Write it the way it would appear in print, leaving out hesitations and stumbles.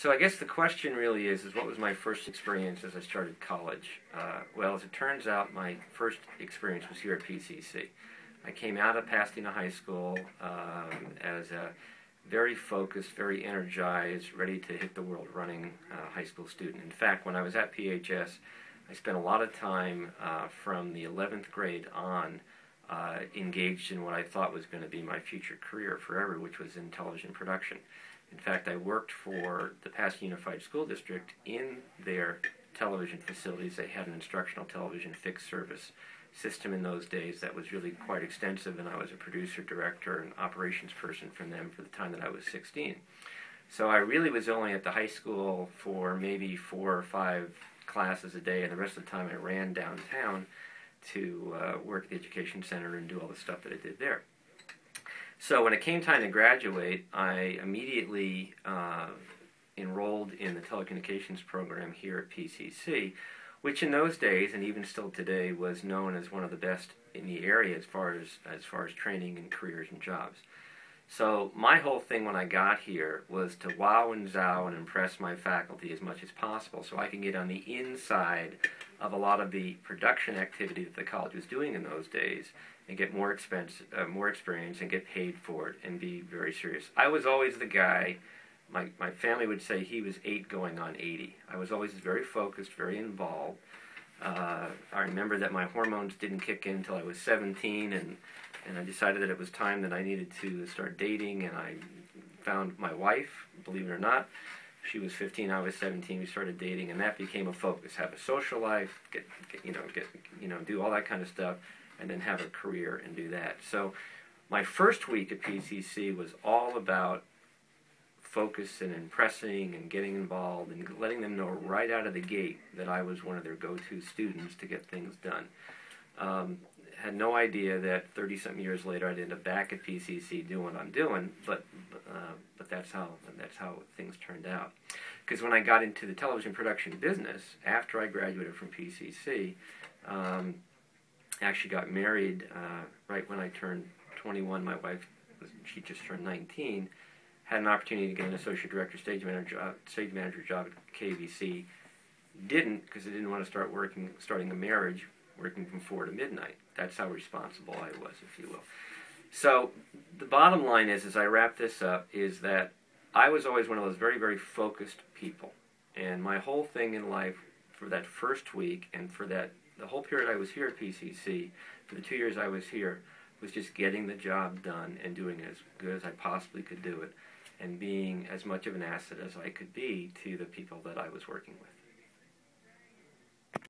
So I guess the question really is what was my first experience as I started college? Well, as it turns out, my first experience was here at PCC. I came out of Pasadena High School as a very focused, very energized, ready to hit the world running high school student. In fact, when I was at PHS, I spent a lot of time from the 11th grade on engaged in what I thought was going to be my future career forever, which was in television production. In fact, I worked for the Pasadena Unified School District in their television facilities. They had an instructional television fixed service system in those days that was really quite extensive, and I was a producer, director, and operations person for them for the time that I was 16. So I really was only at the high school for maybe 4 or 5 classes a day, and the rest of the time I ran downtown to work at the education center and do all the stuff that I did there. So when it came time to graduate, I immediately enrolled in the telecommunications program here at PCC, which in those days, and even still today, was known as one of the best in the area as far as training and careers and jobs. So my whole thing when I got here was to wow and zow and impress my faculty as much as possible so I can get on the inside of a lot of the production activity that the college was doing in those days and get more experience and get paid for it and be very serious. I was always the guy, my family would say he was 8 going on 80. I was always very focused, very involved. I remember that my hormones didn't kick in until I was 17, and I decided that it was time that I needed to start dating, and I found my wife, believe it or not. She was 15, I was 17, we started dating, and that became a focus. Have a social life, do all that kind of stuff, and then have a career and do that. So my first week at PCC was all about focus and impressing and getting involved and letting them know right out of the gate that I was one of their go-to students to get things done. Had no idea that 30-something years later I'd end up back at PCC doing what I'm doing, but that's how things turned out. Because when I got into the television production business after I graduated from PCC, actually got married right when I turned 21. My wife, she just turned 19. Had an opportunity to get an associate director, stage manager job at KVC. Didn't, because I didn't want to starting a marriage, working from 4 to midnight. That's how responsible I was, if you will. So the bottom line is, as I wrap this up, is that I was always one of those very, very focused people. And my whole thing in life for that first week and for the whole period I was here at PCC, for the 2 years I was here, was just getting the job done and doing it as good as I possibly could do it and being as much of an asset as I could be to the people that I was working with.